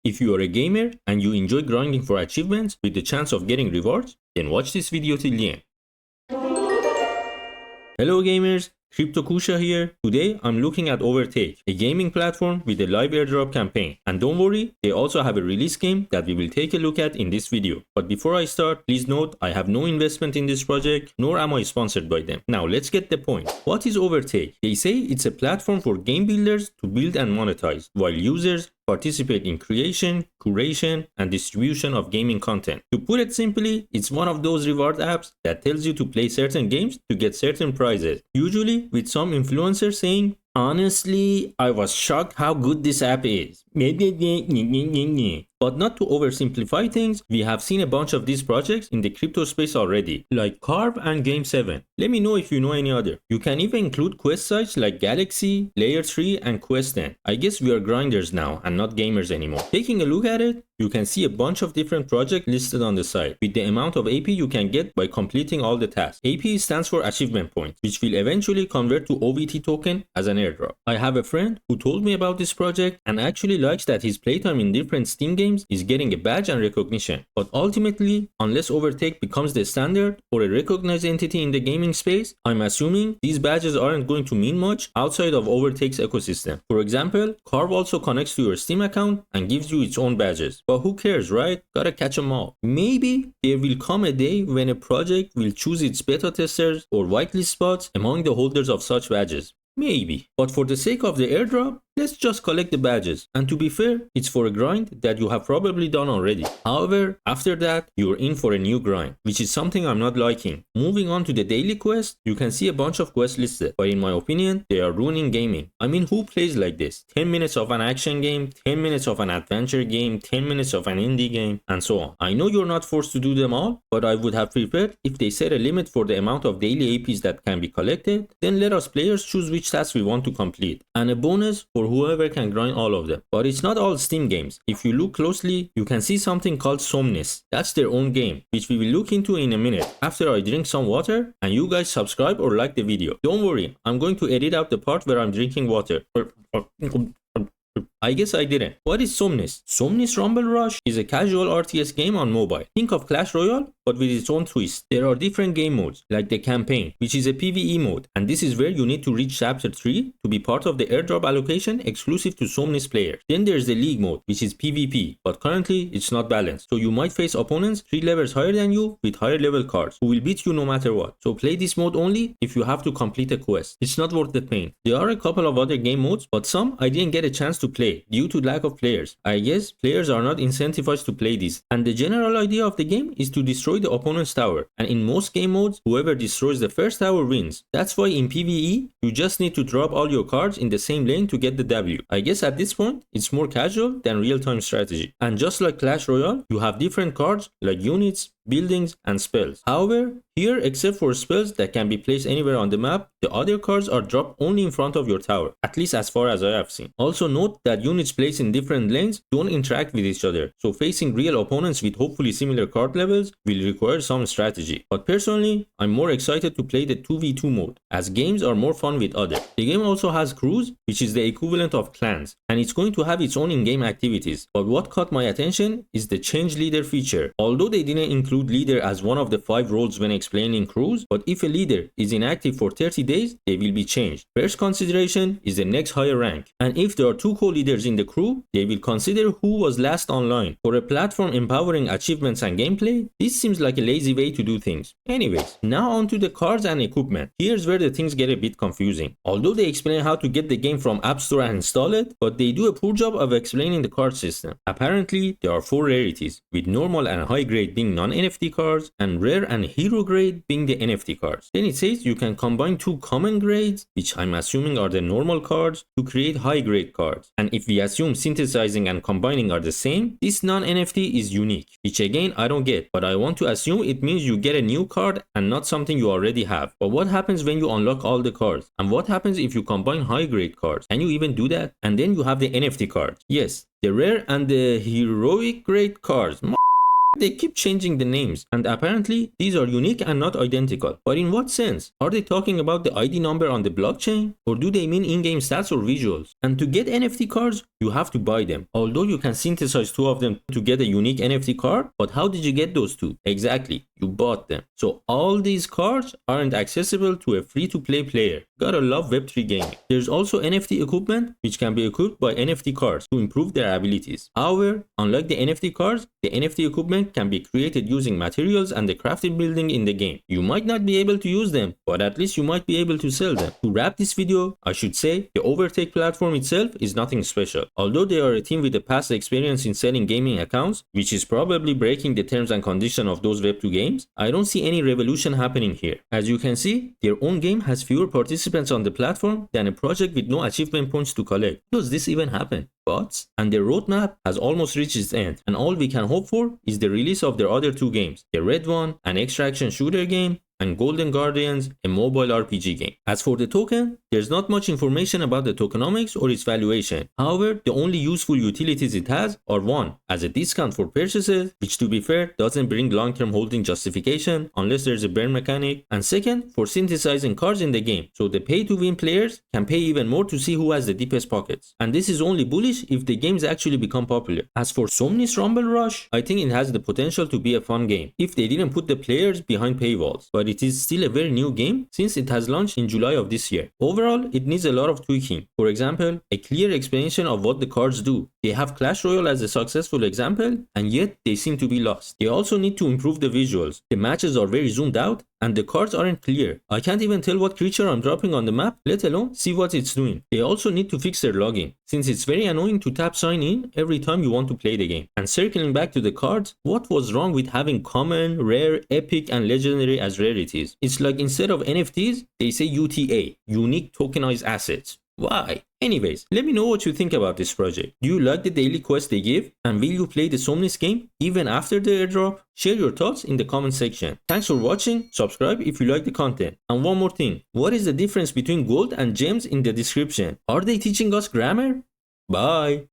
If you are a gamer and you enjoy grinding for achievements with the chance of getting rewards, then watch this video till the end. Hello gamers, Cryptokoosha here. Today I'm looking at Overtake, a gaming platform with a live airdrop campaign. And don't worry, they also have a release game that we will take a look at in this video. But before I start, please note I have no investment in this project, nor am I sponsored by them. Now let's get the point. What is Overtake? They say it's a platform for game builders to build and monetize, while users participate in creation, curation, and distribution of gaming content. To put it simply, it's one of those reward apps that tells you to play certain games to get certain prizes, usually with some influencer saying, "Honestly, I was shocked how good this app is." But not to oversimplify things, we have seen a bunch of these projects in the crypto space already, like Carve and Game 7. Let me know if you know any other. You can even include quest sites like Galaxy, Layer 3, and Quest 10. I guess we are grinders now and not gamers anymore. Taking a look at it, you can see a bunch of different projects listed on the site, with the amount of AP you can get by completing all the tasks. AP stands for achievement points, which will eventually convert to OVT token as an airdrop. I have a friend who told me about this project and actually likes that his playtime in different Steam games is getting a badge and recognition. But ultimately, unless Overtake becomes the standard or a recognized entity in the gaming space, I'm assuming these badges aren't going to mean much outside of Overtake's ecosystem. For example, Carve also connects to your Steam account and gives you its own badges. But who cares, right? Gotta catch them all. Maybe there will come a day when a project will choose its beta testers or whitelist spots among the holders of such badges. Maybe. But for the sake of the airdrop, let's just collect the badges. And to be fair, it's for a grind that you have probably done already. However, after that, you're in for a new grind, which is something I'm not liking. Moving on to the daily quest, you can see a bunch of quests listed, but in my opinion, they are ruining gaming. I mean, who plays like this? 10 minutes of an action game, 10 minutes of an adventure game, 10 minutes of an indie game, and so on. I know you're not forced to do them all, but I would have preferred if they set a limit for the amount of daily APs that can be collected, then let us players choose which tasks we want to complete, and a bonus for whoever can grind all of them. But it's not all Steam games. If you look closely, you can see something called Somnis. That's their own game, which we will look into in a minute after I drink some water and you guys subscribe or like the video. Don't worry, I'm going to edit out the part where I'm drinking water. I guess I didn't. What is Somnis? Somnis Rumble Rush is a casual RTS game on mobile. Think of Clash Royale, but with its own twist. There are different game modes, like the campaign, which is a PvE mode, and this is where you need to reach chapter 3 to be part of the airdrop allocation exclusive to Somnis players. Then there's the league mode, which is PvP, but currently it's not balanced, so you might face opponents 3 levels higher than you with higher level cards, who will beat you no matter what. So play this mode only if you have to complete a quest. It's not worth the pain. There are a couple of other game modes, but some I didn't get a chance to play due to lack of players. I guess players are not incentivized to play this, and the general idea of the game is to destroy the opponent's tower, and in most game modes, whoever destroys the first tower wins. That's why in PvE, you just need to drop all your cards in the same lane to get the W. I guess at this point, it's more casual than real-time strategy. And just like Clash Royale, you have different cards like units, buildings, and spells. However, here, except for spells that can be placed anywhere on the map, the other cards are dropped only in front of your tower, at least as far as I have seen. Also note that units placed in different lanes don't interact with each other, so facing real opponents with hopefully similar card levels will require some strategy. But personally, I'm more excited to play the 2v2 mode, as games are more fun with others. The game also has crews, which is the equivalent of clans, and it's going to have its own in-game activities. But what caught my attention is the change leader feature. Although they didn't include leader as one of the 5 roles when explaining crews, but if a leader is inactive for 30 days, they will be changed. First consideration is the next higher rank, and if there are 2 co-leaders in the crew, they will consider who was last online. For a platform empowering achievements and gameplay, this seems like a lazy way to do things. Anyways, now on to the cards and equipment. Here's where the things get a bit confusing. Although they explain how to get the game from App Store and install it, but they do a poor job of explaining the card system. Apparently, there are 4 rarities, with normal and high grade being non-NFT cards, and rare and hero grade being the NFT cards. Then it says you can combine 2 common grades, which I'm assuming are the normal cards, to create high grade cards. And if we assume synthesizing and combining are the same, this non-NFT is unique, which again I don't get, but I want to assume it means you get a new card and not something you already have. But what happens when you unlock all the cards? And what happens if you combine high grade cards? Can you even do that? And then you have the NFT cards. Yes, the rare and the heroic grade cards. They keep changing the names, and apparently these are unique and not identical. But in what sense? Are they talking about the ID number on the blockchain? Or do they mean in-game stats or visuals? And to get NFT cards, you have to buy them. Although you can synthesize two of them to get a unique NFT card, but how did you get those two? Exactly, you bought them. So all these cards aren't accessible to a free-to-play player. Gotta love Web3 gaming. There's also NFT equipment which can be equipped by NFT cards to improve their abilities. However, unlike the NFT cards, the NFT equipment can be created using materials and the crafted building in the game. You might not be able to use them, but at least you might be able to sell them. To wrap this video, I should say the Overtake platform itself is nothing special. Although they are a team with a past experience in selling gaming accounts, which is probably breaking the terms and conditions of those Web2 games, I don't see any revolution happening here. As you can see, their own game has fewer participants on the platform than a project with no achievement points to collect. Does this even happen? Bots? And their roadmap has almost reached its end, and all we can hope for is the release of their other two games, the Red One, an extraction shooter game, and Golden Guardians, a mobile RPG game. As for the token, there's not much information about the tokenomics or its valuation. However, the only useful utilities it has are one, as a discount for purchases, which to be fair doesn't bring long-term holding justification unless there's a burn mechanic, and second, for synthesizing cards in the game, so the pay-to-win players can pay even more to see who has the deepest pockets. And this is only bullish if the games actually become popular. As for Somnis Rumble Rush, I think it has the potential to be a fun game if they didn't put the players behind paywalls, but it is still a very new game since it has launched in July of this year. Overall, it needs a lot of tweaking. For example, a clear explanation of what the cards do. They have Clash Royale as a successful example, and yet they seem to be lost. They also need to improve the visuals. The matches are very zoomed out, and the cards aren't clear. I can't even tell what creature I'm dropping on the map, let alone see what it's doing. They also need to fix their logging, since it's very annoying to tap sign in every time you want to play the game. And circling back to the cards, what was wrong with having common, rare, epic, and legendary as rarities? It's like instead of NFTs, they say UTA, unique tokenized assets. Why? Anyways, let me know what you think about this project. Do you like the daily quest they give? And will you play the Somnis game even after the airdrop? Share your thoughts in the comment section. Thanks for watching, subscribe if you like the content. And one more thing, what is the difference between gold and gems in the description? Are they teaching us grammar? Bye!